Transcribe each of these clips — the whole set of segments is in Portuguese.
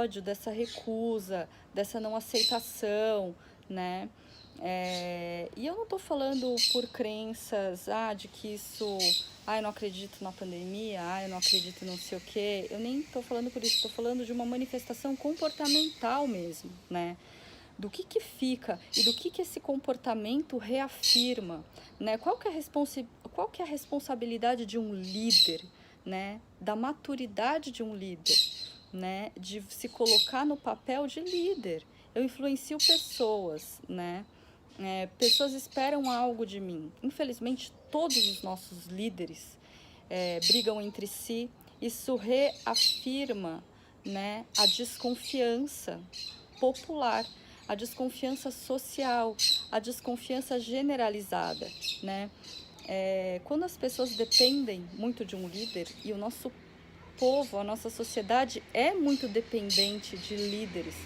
ódio, dessa recusa, dessa não aceitação, né? E eu não tô falando por crenças, de que isso, eu não acredito na pandemia, eu não acredito não sei o quê. Eu nem tô falando por isso, tô falando de uma manifestação comportamental mesmo, né? Do que fica e do que esse comportamento reafirma, né? Qual que é a responsabilidade de um líder, né? Da maturidade de um líder, né? De se colocar no papel de líder. Eu influencio pessoas, né? Pessoas esperam algo de mim. Infelizmente, todos os nossos líderes brigam entre si. Isso reafirma, né, a desconfiança popular, a desconfiança social, a desconfiança generalizada, né? Quando as pessoas dependem muito de um líder, e o nosso povo, a nossa sociedade é muito dependente de líderes,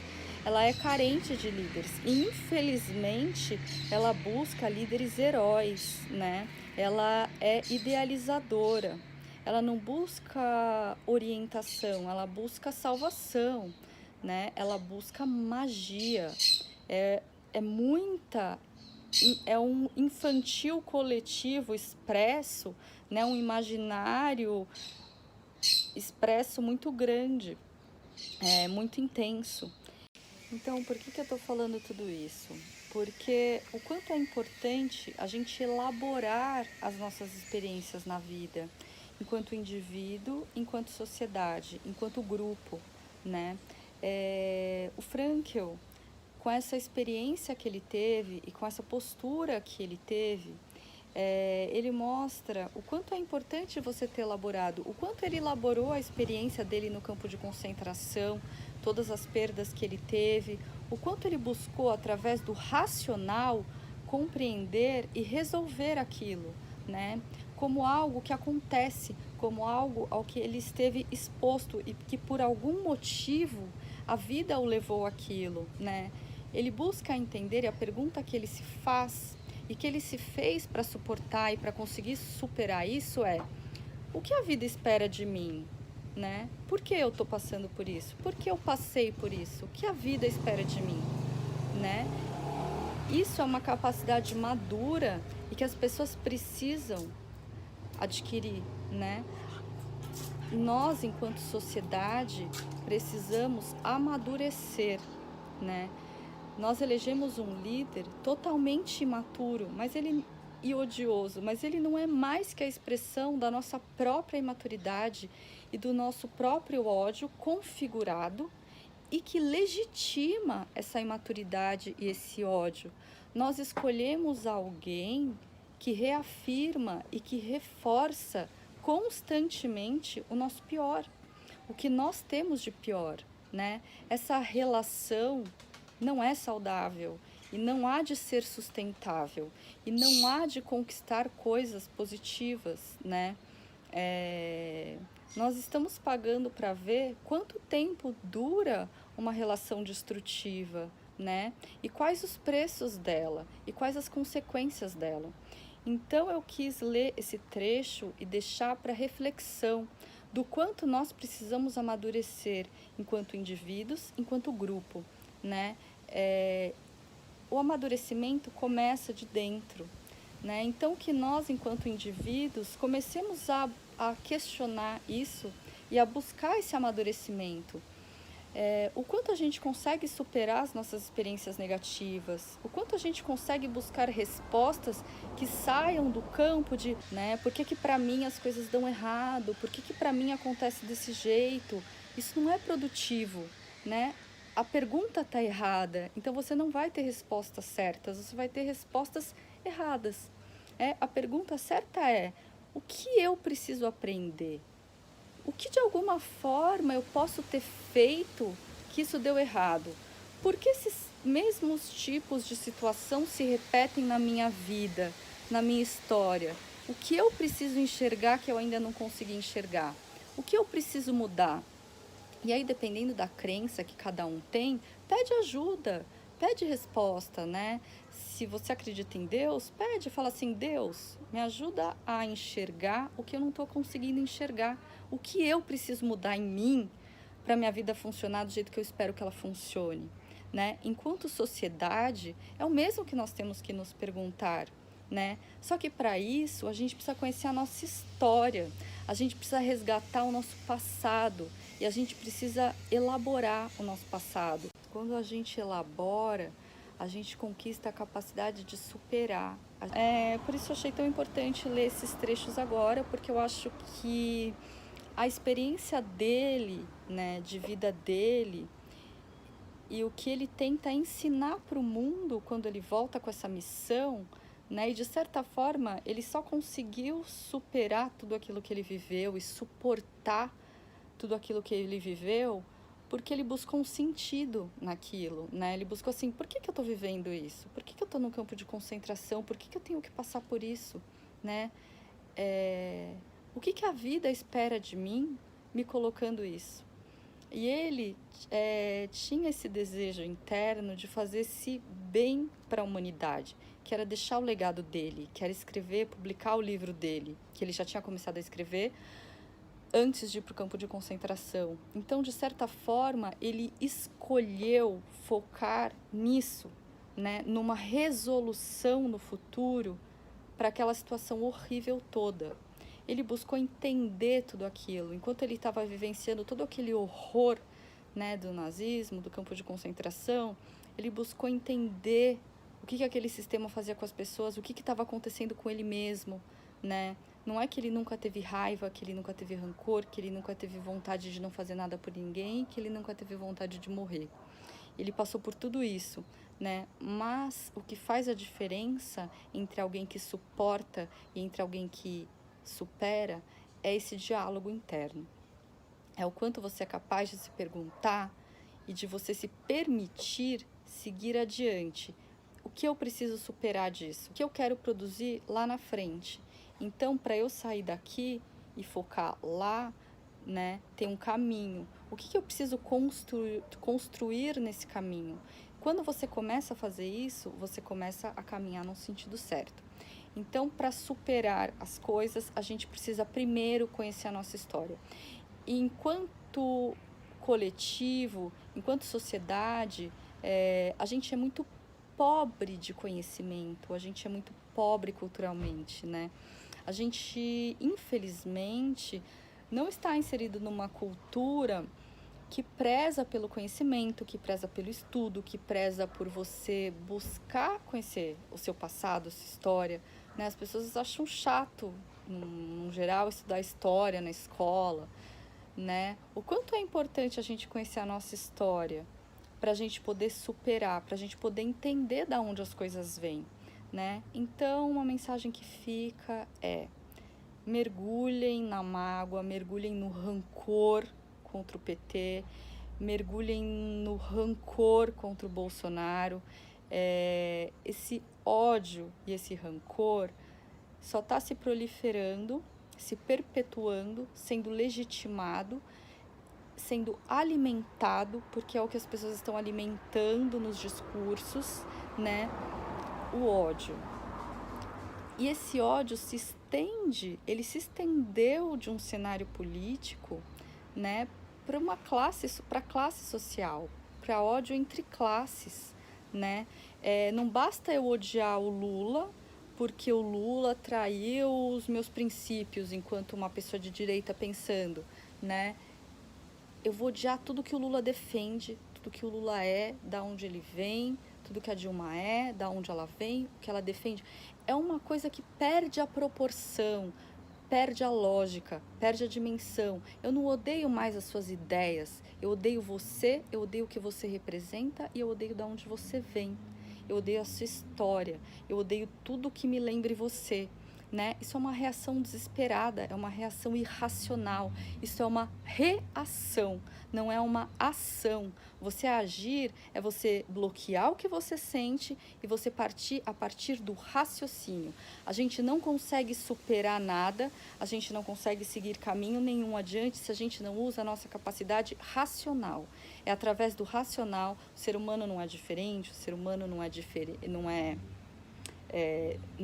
ela é carente de líderes e infelizmente ela busca líderes heróis, né? Ela é idealizadora, ela não busca orientação, ela busca salvação, né? Ela busca magia, é muita, é um infantil coletivo expresso, né? Um imaginário expresso muito grande, muito intenso. Então, por que eu estou falando tudo isso? Porque o quanto é importante a gente elaborar as nossas experiências na vida, enquanto indivíduo, enquanto sociedade, enquanto grupo, né? O Frankl, com essa experiência que ele teve e com essa postura que ele teve, ele mostra o quanto é importante você ter elaborado, o quanto ele elaborou a experiência dele no campo de concentração, todas as perdas que ele teve, o quanto ele buscou, através do racional, compreender e resolver aquilo, né? Como algo que acontece, como algo ao que ele esteve exposto e que por algum motivo a vida o levou àquilo, né? Ele busca entender, e a pergunta que ele se faz e que ele se fez para suportar e para conseguir superar isso é: o que a vida espera de mim, né? Por que eu estou passando por isso? Por que eu passei por isso? O que a vida espera de mim, né? Isso é uma capacidade madura e que as pessoas precisam adquirir, né? Nós, enquanto sociedade, precisamos amadurecer, né? Nós elegemos um líder totalmente imaturo, e odioso, mas ele não é mais que a expressão da nossa própria imaturidade e do nosso próprio ódio configurado e que legitima essa imaturidade e esse ódio. Nós escolhemos alguém que reafirma e que reforça constantemente o nosso pior, o que nós temos de pior, né? Essa relação não é saudável e não há de ser sustentável e não há de conquistar coisas positivas, né? Nós estamos pagando para ver quanto tempo dura uma relação destrutiva, né? E quais os preços dela e quais as consequências dela. Então eu quis ler esse trecho e deixar para reflexão do quanto nós precisamos amadurecer enquanto indivíduos, enquanto grupo, né? O amadurecimento começa de dentro, né? Então que nós, enquanto indivíduos, comecemos a questionar isso e a buscar esse amadurecimento. O quanto a gente consegue superar as nossas experiências negativas, o quanto a gente consegue buscar respostas que saiam do campo de, né, por que para mim as coisas dão errado, por que para mim acontece desse jeito, isso não é produtivo, né? A pergunta está errada, então você não vai ter respostas certas, você vai ter respostas erradas. A pergunta certa é: o que eu preciso aprender? O que de alguma forma eu posso ter feito que isso deu errado? Por que esses mesmos tipos de situação se repetem na minha vida, na minha história? O que eu preciso enxergar que eu ainda não consegui enxergar? O que eu preciso mudar? E aí, dependendo da crença que cada um tem, pede ajuda, pede resposta, né? Se você acredita em Deus, pede, fala assim: Deus, me ajuda a enxergar o que eu não estou conseguindo enxergar. O que eu preciso mudar em mim para minha vida funcionar do jeito que eu espero que ela funcione, né? Enquanto sociedade, é o mesmo que nós temos que nos perguntar, né? Só que para isso, a gente precisa conhecer a nossa história, a gente precisa resgatar o nosso passado e a gente precisa elaborar o nosso passado. Quando a gente elabora, a gente conquista a capacidade de superar. Por isso eu achei tão importante ler esses trechos agora, porque eu acho que a experiência dele, né, de vida dele, e o que ele tenta ensinar para o mundo quando ele volta com essa missão, né, e de certa forma ele só conseguiu superar tudo aquilo que ele viveu e suportar tudo aquilo que ele viveu porque ele buscou um sentido naquilo, né? Ele buscou assim, por que eu estou vivendo isso? Por que eu estou no campo de concentração? Por que eu tenho que passar por isso, né? O que a vida espera de mim me colocando isso? E ele tinha esse desejo interno de fazer esse bem para a humanidade, que era deixar o legado dele, que era escrever, publicar o livro dele, que ele já tinha começado a escrever antes de ir para o campo de concentração. Então, de certa forma, ele escolheu focar nisso, né, numa resolução no futuro para aquela situação horrível toda. Ele buscou entender tudo aquilo. Enquanto ele estava vivenciando todo aquele horror, né, do nazismo, do campo de concentração, ele buscou entender o que aquele sistema fazia com as pessoas, o que estava acontecendo com ele mesmo, né? Não é que ele nunca teve raiva, que ele nunca teve rancor, que ele nunca teve vontade de não fazer nada por ninguém, que ele nunca teve vontade de morrer. Ele passou por tudo isso, né? Mas o que faz a diferença entre alguém que suporta e entre alguém que supera é esse diálogo interno. É o quanto você é capaz de se perguntar e de você se permitir seguir adiante. O que eu preciso superar disso? O que eu quero produzir lá na frente? Então, para eu sair daqui e focar lá, né, tem um caminho. O que eu preciso construir nesse caminho? Quando você começa a fazer isso, você começa a caminhar no sentido certo. Então, para superar as coisas, a gente precisa primeiro conhecer a nossa história. E enquanto coletivo, enquanto sociedade, a gente é muito pobre de conhecimento, a gente é muito pobre culturalmente, né? A gente, infelizmente, não está inserido numa cultura que preza pelo conhecimento, que preza pelo estudo, que preza por você buscar conhecer o seu passado, a sua história, né? As pessoas acham chato, no geral, estudar história na escola, né? O quanto é importante a gente conhecer a nossa história para a gente poder superar, para a gente poder entender de onde as coisas vêm, né? Então, uma mensagem que fica é: mergulhem na mágoa, mergulhem no rancor contra o PT, mergulhem no rancor contra o Bolsonaro. Esse ódio e esse rancor só está se proliferando, se perpetuando, sendo legitimado, sendo alimentado, porque é o que as pessoas estão alimentando nos discursos, né? O ódio. E esse ódio se estende, ele se estendeu de um cenário político, né, para a classe social, para ódio entre classes, né? Não basta eu odiar o Lula porque o Lula traiu os meus princípios enquanto uma pessoa de direita pensando, né? Eu vou odiar tudo que o Lula defende, tudo que o Lula é, da onde ele vem, tudo que a Dilma é, da onde ela vem, o que ela defende. É uma coisa que perde a proporção, perde a lógica, perde a dimensão. Eu não odeio mais as suas ideias, eu odeio você, eu odeio o que você representa e eu odeio de onde você vem. Eu odeio a sua história, eu odeio tudo que me lembre você, né? Isso é uma reação desesperada, é uma reação irracional, isso é uma reação, não é uma ação. Você agir é você bloquear o que você sente e você partir a partir do raciocínio. A gente não consegue superar nada, a gente não consegue seguir caminho nenhum adiante se a gente não usa a nossa capacidade racional. É através do racional, o ser humano não é diferente, o ser humano não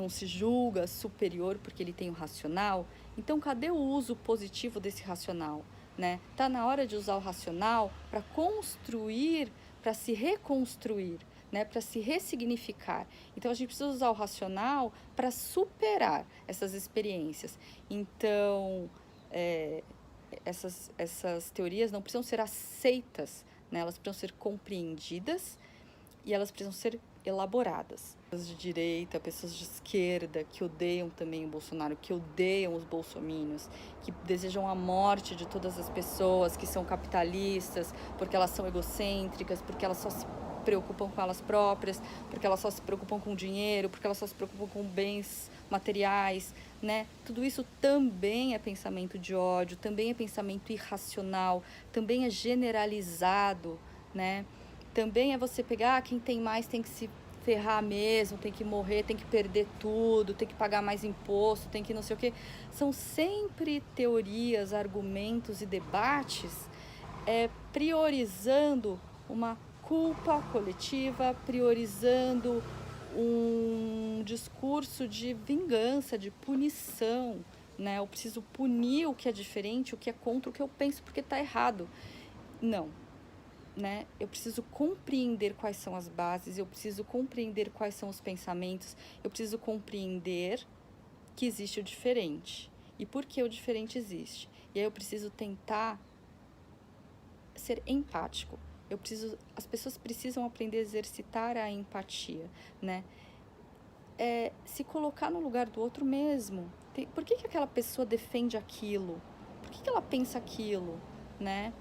se julga superior porque ele tem o racional. Então, cadê o uso positivo desse racional? né? Tá na hora de usar o racional para construir, para se reconstruir, né? Para se ressignificar. Então a gente precisa usar o racional para superar essas experiências. Então, essas teorias não precisam ser aceitas, né? Elas precisam ser compreendidas e elas precisam ser elaboradas. Pessoas de direita, pessoas de esquerda que odeiam também o Bolsonaro, que odeiam os bolsominions, que desejam a morte de todas as pessoas que são capitalistas, porque elas são egocêntricas, porque elas só se preocupam com elas próprias, porque elas só se preocupam com dinheiro, porque elas só se preocupam com bens materiais, né? Tudo isso também é pensamento de ódio, também é pensamento irracional, também é generalizado, né? Também é você pegar quem tem mais tem que se ferrar mesmo, tem que morrer, tem que perder tudo, tem que pagar mais imposto, tem que não sei o quê. São sempre teorias, argumentos e debates priorizando uma culpa coletiva, priorizando um discurso de vingança, de punição, né? Eu preciso punir o que é diferente, o que é contra o que eu penso porque está errado. Não. Né? Eu preciso compreender quais são as bases, eu preciso compreender quais são os pensamentos, eu preciso compreender que existe o diferente e por que o diferente existe. E aí eu preciso tentar ser empático. As pessoas precisam aprender a exercitar a empatia, né? Se colocar no lugar do outro mesmo. Por que aquela pessoa defende aquilo? Por que ela pensa aquilo, né?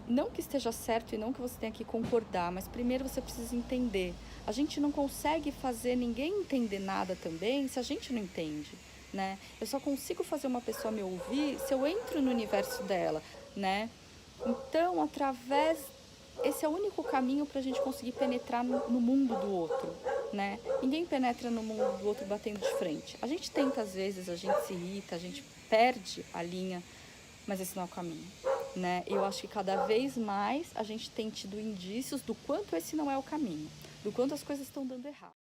Não que esteja certo e não que você tenha que concordar, mas primeiro você precisa entender. A gente não consegue fazer ninguém entender nada também se a gente não entende, né? Eu só consigo fazer uma pessoa me ouvir se eu entro no universo dela, né? Então, esse é o único caminho para a gente conseguir penetrar no mundo do outro, né? Ninguém penetra no mundo do outro batendo de frente. A gente tenta às vezes, a gente se irrita, a gente perde a linha, mas esse não é o caminho, né? Eu acho que cada vez mais a gente tem tido indícios do quanto esse não é o caminho, do quanto as coisas estão dando errado.